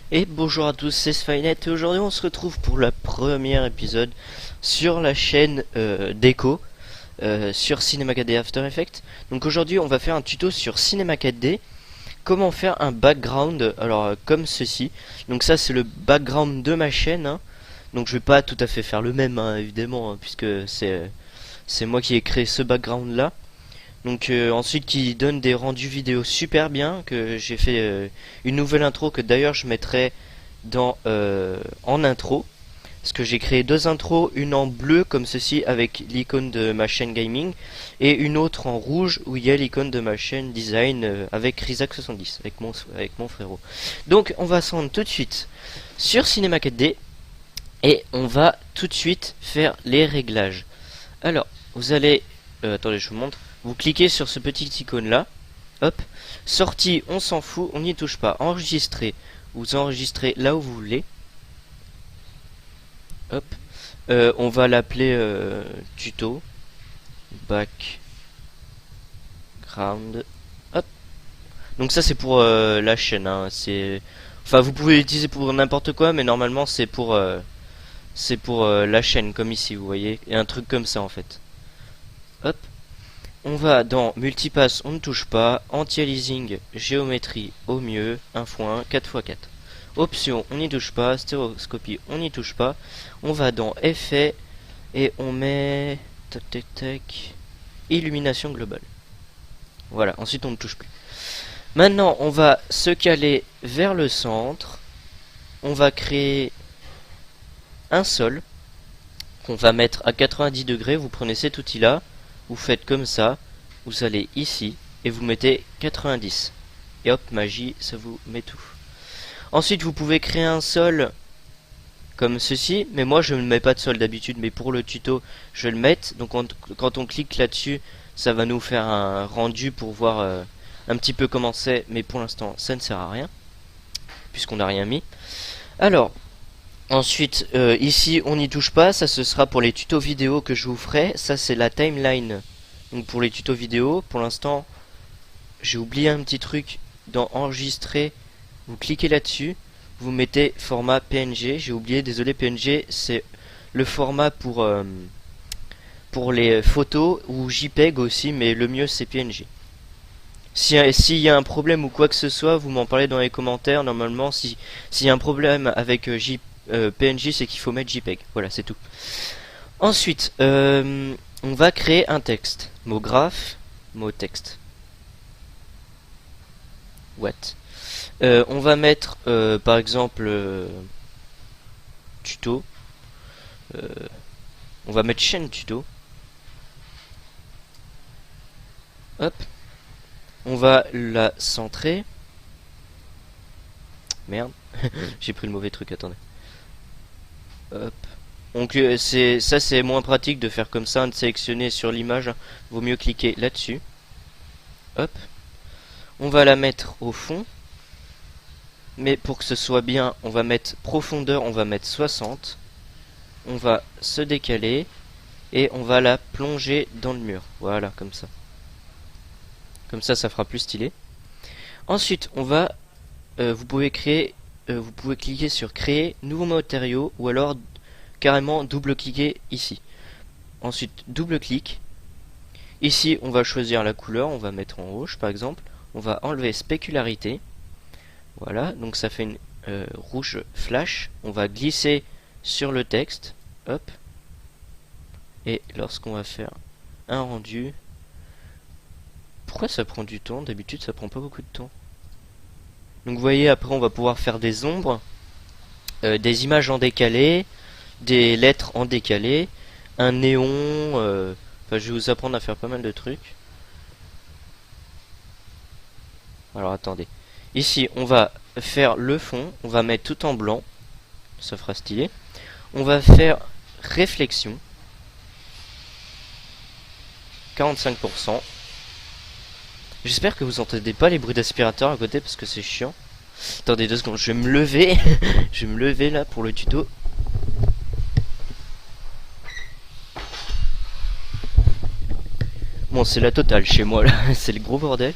Et bonjour à tous, c'est Skynet et aujourd'hui on se retrouve pour le premier épisode sur la chaîne Deco sur Cinema 4D After Effects. Donc aujourd'hui on va faire un tuto sur Cinema 4D, comment faire un background, alors comme ceci. Donc ça c'est le background de ma chaîne, hein. Donc je vais pas tout à fait faire le même, hein, évidemment, hein, puisque c'est moi qui ai créé ce background là. Donc ensuite qui donne des rendus vidéo super bien, que j'ai fait une nouvelle intro que d'ailleurs je mettrai en intro. Parce que j'ai créé deux intros, une en bleu comme ceci avec l'icône de ma chaîne gaming et une autre en rouge où il y a l'icône de ma chaîne design avec Rizak70, avec mon frérot. Donc on va se rendre tout de suite sur Cinema 4D et on va tout de suite faire les réglages. Alors vous allez, attendez je vous montre. Vous cliquez sur ce petit icône là, hop, sortie, on s'en fout, on n'y touche pas. Enregistrer, vous enregistrez là où vous voulez. Hop, on va l'appeler tuto, background, hop. Donc ça c'est pour la chaîne, hein. Enfin vous pouvez l'utiliser pour n'importe quoi, mais normalement c'est pour la chaîne comme ici, vous voyez, et un truc comme ça en fait. Hop. On va dans multipass, on ne touche pas. Anti-aliasing, géométrie au mieux, 1x1, 4x4. Option, on n'y touche pas. Stéréoscopie, on n'y touche pas. On va dans effet et on met tac tac tac illumination globale. Voilà, ensuite on ne touche plus. Maintenant, on va se caler vers le centre. On va créer un sol qu'on va mettre à 90 degrés. Vous prenez cet outil là. Vous faites comme ça, vous allez ici et vous mettez 90. Et hop, magie, ça vous met tout. Ensuite, vous pouvez créer un sol comme ceci, mais moi je ne mets pas de sol d'habitude, mais pour le tuto, je vais le mettre. Donc quand on clique là-dessus, ça va nous faire un rendu pour voir un petit peu comment c'est, mais pour l'instant, ça ne sert à rien, puisqu'on n'a rien mis. Alors, ensuite, ici, on n'y touche pas. Ça, ce sera pour les tutos vidéo que je vous ferai. Ça, c'est la timeline. Donc, pour les tutos vidéo, pour l'instant, j'ai oublié un petit truc dans enregistrer. Vous cliquez là-dessus. Vous mettez format PNG. J'ai oublié, désolé, PNG, c'est le format pour les photos ou JPEG aussi, mais le mieux, c'est PNG. S'il y a un problème ou quoi que ce soit, vous m'en parlez dans les commentaires. Normalement, s'il y a un problème avec PNG, c'est qu'il faut mettre JPEG. Voilà, c'est tout. Ensuite, on va créer un texte. Mot graphe, mot texte. What? On va mettre, par exemple, tuto. On va mettre chaîne tuto. Hop. On va la centrer. Merde, j'ai pris le mauvais truc, attendez. Hop. Donc c'est moins pratique de faire comme ça, de sélectionner sur l'image. Vaut mieux cliquer là-dessus. Hop. On va la mettre au fond. Mais pour que ce soit bien, on va mettre profondeur, on va mettre 60. On va se décaler. Et on va la plonger dans le mur. Voilà, comme ça. Comme ça fera plus stylé. Ensuite, on va... vous pouvez cliquer sur créer nouveau matériau ou alors carrément double-cliquer ici. Ensuite, double-clic. Ici, on va choisir la couleur, on va mettre en rouge par exemple. On va enlever spécularité. Voilà, donc ça fait une rouge flash. On va glisser sur le texte. Hop. Et lorsqu'on va faire un rendu... Pourquoi ça prend du temps? D'habitude, ça prend pas beaucoup de temps. Donc vous voyez, après on va pouvoir faire des ombres, des images en décalé, des lettres en décalé, un néon, enfin je vais vous apprendre à faire pas mal de trucs. Alors attendez, ici on va faire le fond, on va mettre tout en blanc, ça fera stylé. On va faire réflexion, 45%. J'espère que vous entendez pas les bruits d'aspirateur à côté parce que c'est chiant. Attendez 2 secondes, je vais me lever. Je vais me lever là pour le tuto. Bon, c'est la totale chez moi là, c'est le gros bordel.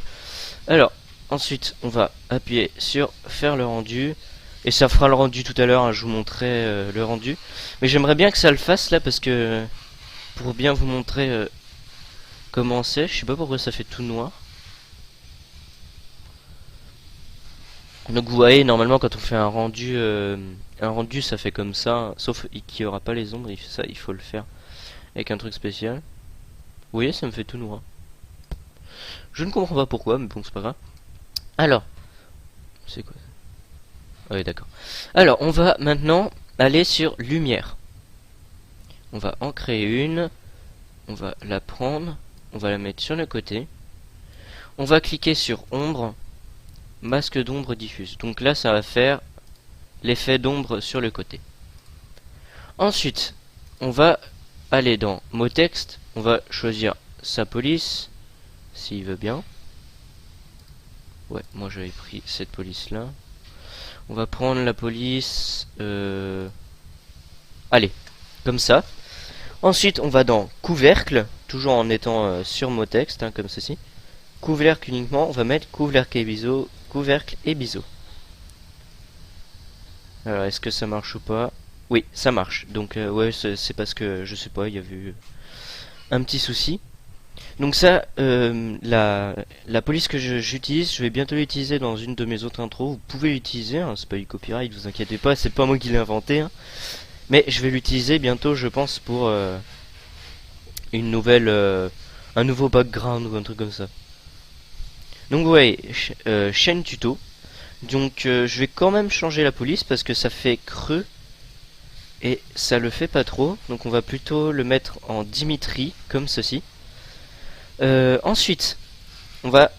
Alors, ensuite, on va appuyer sur faire le rendu. Et ça fera le rendu tout à l'heure, hein, je vous montrerai le rendu. Mais j'aimerais bien que ça le fasse là parce que pour bien vous montrer comment c'est. Je sais pas pourquoi ça fait tout noir. Donc vous voyez, normalement quand on fait un rendu ça fait comme ça, sauf qu'il n'y aura pas les ombres, ça il faut le faire avec un truc spécial. Vous voyez, ça me fait tout noir. Je ne comprends pas pourquoi, mais bon, c'est pas grave. Alors, c'est quoi? Ah oui, d'accord. Alors, on va maintenant aller sur lumière. On va en créer une. On va la prendre. On va la mettre sur le côté. On va cliquer sur ombre. Masque d'ombre diffuse. Donc là, ça va faire l'effet d'ombre sur le côté. Ensuite, on va aller dans mot texte. On va choisir sa police. S'il veut bien. Ouais, moi j'avais pris cette police là. On va prendre la police. Allez, comme ça. Ensuite, on va dans couvercle, toujours en étant sur mot texte, hein, comme ceci. Couvercle uniquement, on va mettre couvercle et biseau. Alors, est-ce que ça marche ou pas? Oui, ça marche. Donc, ouais, c'est parce que, je sais pas, il y a eu un petit souci. Donc ça, la police que j'utilise, je vais bientôt l'utiliser dans une de mes autres intros. Vous pouvez l'utiliser, hein, c'est pas du copyright, vous inquiétez pas, c'est pas moi qui l'ai inventé. Hein. Mais je vais l'utiliser bientôt, je pense, pour une nouvelle, un nouveau background ou un truc comme ça. Donc vous voyez, chaîne tuto. Donc je vais quand même changer la police parce que ça fait creux et ça le fait pas trop. Donc on va plutôt le mettre en Dimitri, comme ceci. Ensuite, on va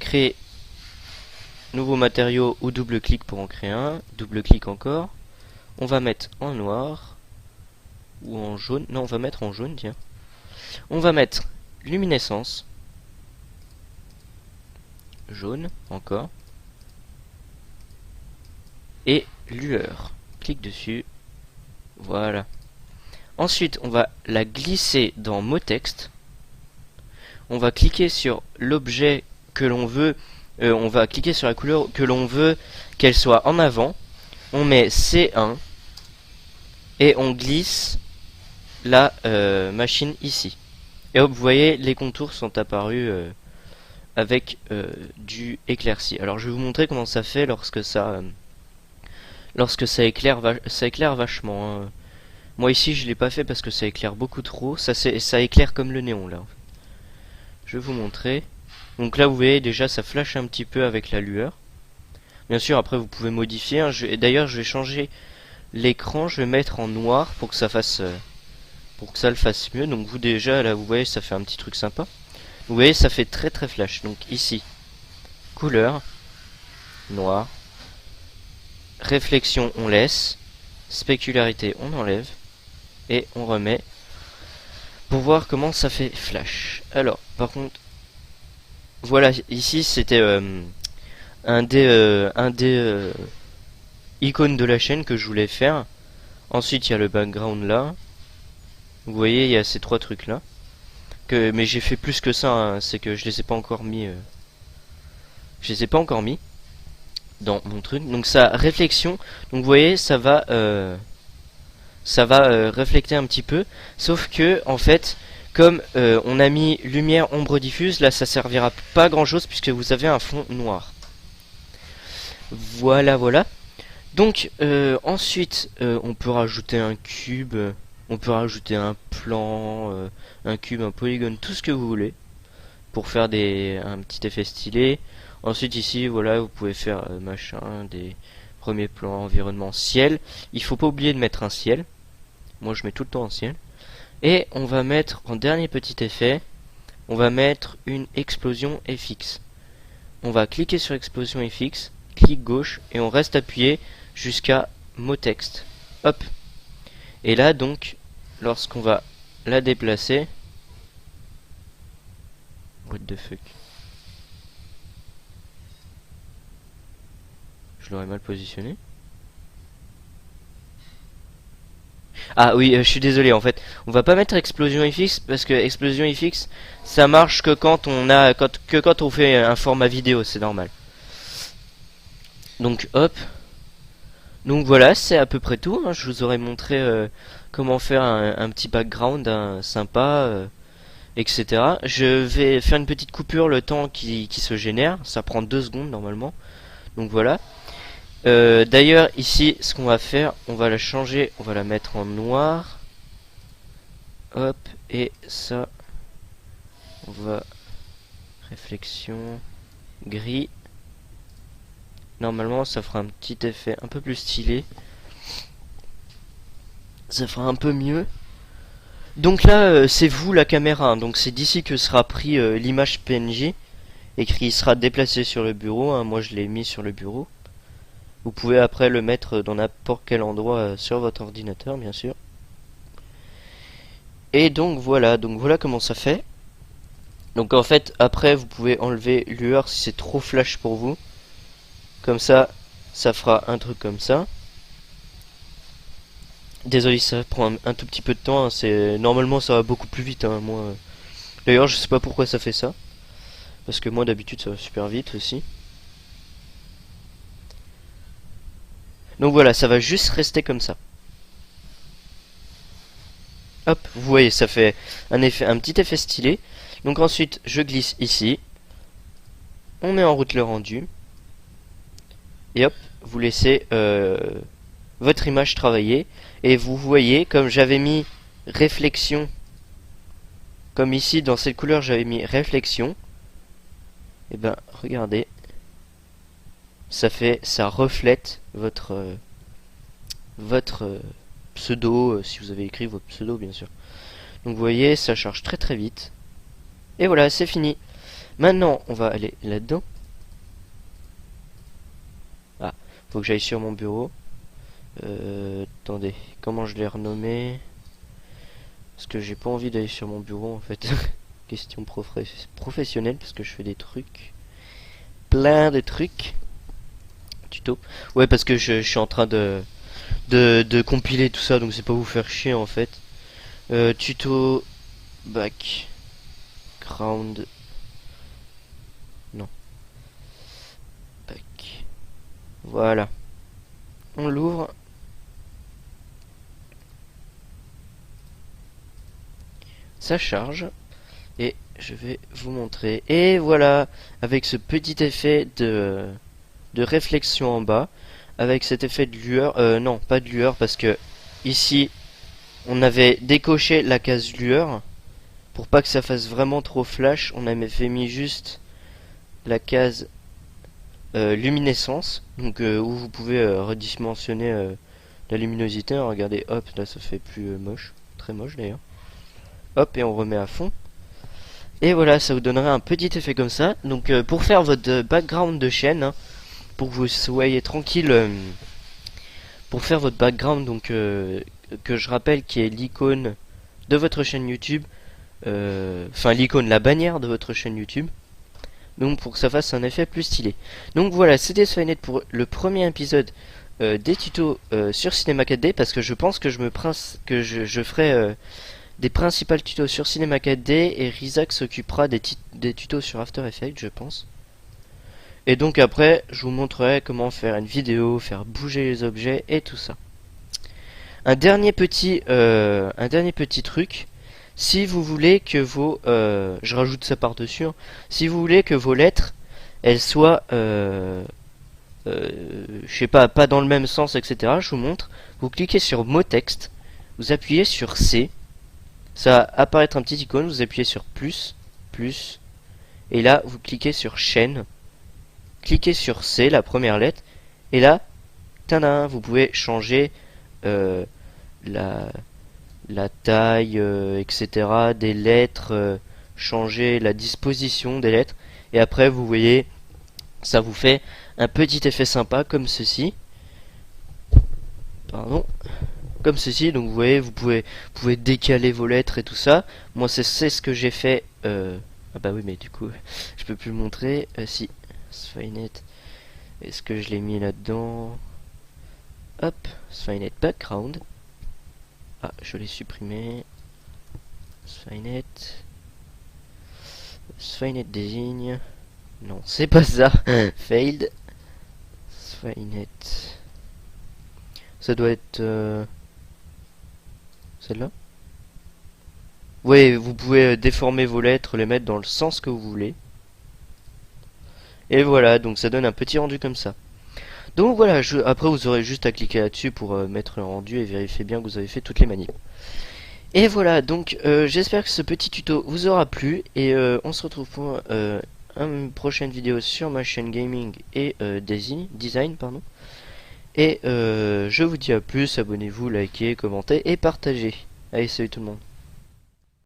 créer nouveau matériau ou double-clic pour en créer un. Double-clic encore. On va mettre en noir ou en jaune. Non, on va mettre en jaune, tiens. On va mettre luminescence. Jaune, encore. Et lueur. Clique dessus. Voilà. Ensuite, on va la glisser dans mot texte. On va cliquer sur l'objet que l'on veut. On va cliquer sur la couleur que l'on veut qu'elle soit en avant. On met C1 et on glisse la machine ici. Et hop, vous voyez, les contours sont apparus avec du éclairci. Alors je vais vous montrer comment ça fait lorsque ça éclaire, ça éclaire vachement. Hein. Moi ici je l'ai pas fait parce que ça éclaire beaucoup trop. Ça éclaire comme le néon là. Je vais vous montrer. Donc là vous voyez déjà ça flash un petit peu avec la lueur. Bien sûr après vous pouvez modifier. Hein. D'ailleurs je vais changer l'écran, je vais mettre en noir pour que ça fasse pour que ça le fasse mieux. Donc vous déjà là vous voyez ça fait un petit truc sympa. Vous voyez ça fait très très flash. Donc ici couleur noir, réflexion on laisse, spécularité on enlève et on remet pour voir comment ça fait flash. Alors par contre voilà ici c'était un des icônes de la chaîne que je voulais faire. Ensuite il y a le background là. Vous voyez il y a ces trois trucs là. Mais j'ai fait plus que ça, hein. C'est que je les ai pas encore mis. Je les ai pas encore mis dans mon truc. Donc ça réflexion. Donc vous voyez ça va refléter un petit peu. Sauf que en fait comme on a mis lumière ombre diffuse, là ça servira pas à grand chose puisque vous avez un fond noir. Voilà voilà. Donc ensuite on peut rajouter un cube, on peut rajouter un plan, un cube, un polygone, tout ce que vous voulez pour faire un petit effet stylé. Ensuite ici voilà vous pouvez faire machin, des premiers plans, environnement, ciel. Il faut pas oublier de mettre un ciel. Moi je mets tout le temps en ciel. Et on va mettre en dernier petit effet, on va mettre une explosion FX. On va cliquer sur explosion FX, clic gauche et on reste appuyé jusqu'à mot texte. Hop. Et là donc, lorsqu'on va la déplacer, what the fuck, je l'aurais mal positionné. Ah oui, je suis désolé en fait. On va pas mettre explosion FX parce que explosion FX ça marche que quand on fait un format vidéo, c'est normal. Donc hop, Donc voilà, c'est à peu près tout, hein. Je vous aurais montré comment faire un petit background sympa, etc. Je vais faire une petite coupure le temps qui se génère. Ça prend 2 secondes normalement. Donc voilà. D'ailleurs ici, ce qu'on va faire, on va la changer, on va la mettre en noir. Hop, et ça, on va réflexion gris. Normalement, ça fera un petit effet un peu plus stylé. Ça fera un peu mieux. Donc là, c'est vous la caméra, hein. Donc c'est d'ici que sera pris l'image PNG et qui sera déplacé sur le bureau, hein. Moi je l'ai mis sur le bureau. Vous pouvez après le mettre dans n'importe quel endroit sur votre ordinateur, bien sûr. Et donc voilà comment ça fait. Donc en fait, après vous pouvez enlever lueur si c'est trop flash pour vous. Comme ça fera un truc comme ça. Désolé, ça prend un tout petit peu de temps, hein. C'est normalement ça va beaucoup plus vite, hein. Moi, d'ailleurs, je sais pas pourquoi ça fait ça, parce que moi d'habitude ça va super vite aussi. Donc voilà, ça va juste rester comme ça. Hop, vous voyez, ça fait un petit effet stylé. Donc ensuite, je glisse ici. On met en route le rendu. Et hop, vous laissez votre image travailler. Et vous voyez, comme j'avais mis réflexion, comme ici dans cette couleur j'avais mis réflexion. Et ben, regardez, ça reflète votre pseudo, si vous avez écrit votre pseudo bien sûr. Donc vous voyez, ça charge très très vite. Et voilà, c'est fini. Maintenant, on va aller là-dedans. Ah, faut que j'aille sur mon bureau. Attendez, comment je l'ai renommé? Parce que j'ai pas envie d'aller sur mon bureau en fait. Question professionnelle, parce que je fais des trucs. Plein de trucs. Tuto. Ouais, parce que je suis en train de compiler tout ça, donc c'est pas vous faire chier en fait. Tuto background. Non. Back. Voilà. On l'ouvre. Ça charge. Et je vais vous montrer. Et voilà, avec ce petit effet de réflexion en bas, avec cet effet de lueur, non, pas de lueur, parce que ici, on avait décoché la case lueur, pour pas que ça fasse vraiment trop flash, on avait fait mis juste la case luminescence, donc où vous pouvez redimensionner la luminosité, hein. Regardez, hop, là ça fait plus moche, très moche d'ailleurs. Hop, et on remet à fond. Et voilà, ça vous donnerait un petit effet comme ça. Donc pour faire votre background de chaîne, hein, pour que vous soyez tranquille, pour faire votre background, donc que je rappelle qui est l'icône de votre chaîne YouTube, enfin l'icône, la bannière de votre chaîne YouTube. Donc pour que ça fasse un effet plus stylé. Donc voilà, c'était Skynet pour le premier épisode des tutos sur Cinema 4D, parce que je pense que je ferai des principales tutos sur Cinema 4D et Rizak s'occupera des tutos sur After Effects, je pense. Et donc après, je vous montrerai comment faire une vidéo, faire bouger les objets et tout ça. Un dernier petit truc. Si vous voulez que je rajoute ça par-dessus, hein. Si vous voulez que vos lettres, elles soient, je sais pas dans le même sens, etc. Je vous montre. Vous cliquez sur mot texte, vous appuyez sur C. Ça va apparaître un petit icône, vous appuyez sur plus, et là vous cliquez sur chaîne, cliquez sur C, la première lettre, et là, tadam, vous pouvez changer la taille, etc. des lettres, changer la disposition des lettres, et après vous voyez, ça vous fait un petit effet sympa comme ceci. Pardon. Comme ceci, donc vous voyez, vous pouvez décaler vos lettres et tout ça. Moi c'est ce que j'ai fait. Ah bah oui, mais du coup je peux plus le montrer. Si, Skynet, est-ce que je l'ai mis là-dedans? Hop, Skynet background. Ah, je l'ai supprimé. Skynet désigne. Non, c'est pas ça. Failed. Skynet Ça doit être celle-là. Oui, vous pouvez déformer vos lettres, les mettre dans le sens que vous voulez. Et voilà, donc ça donne un petit rendu comme ça. Donc voilà, après vous aurez juste à cliquer là-dessus pour mettre le rendu et vérifier bien que vous avez fait toutes les manips. Et voilà, donc j'espère que ce petit tuto vous aura plu et on se retrouve pour une prochaine vidéo sur ma chaîne gaming et design, pardon. Et je vous dis à plus, abonnez-vous, likez, commentez et partagez. Allez, salut tout le monde.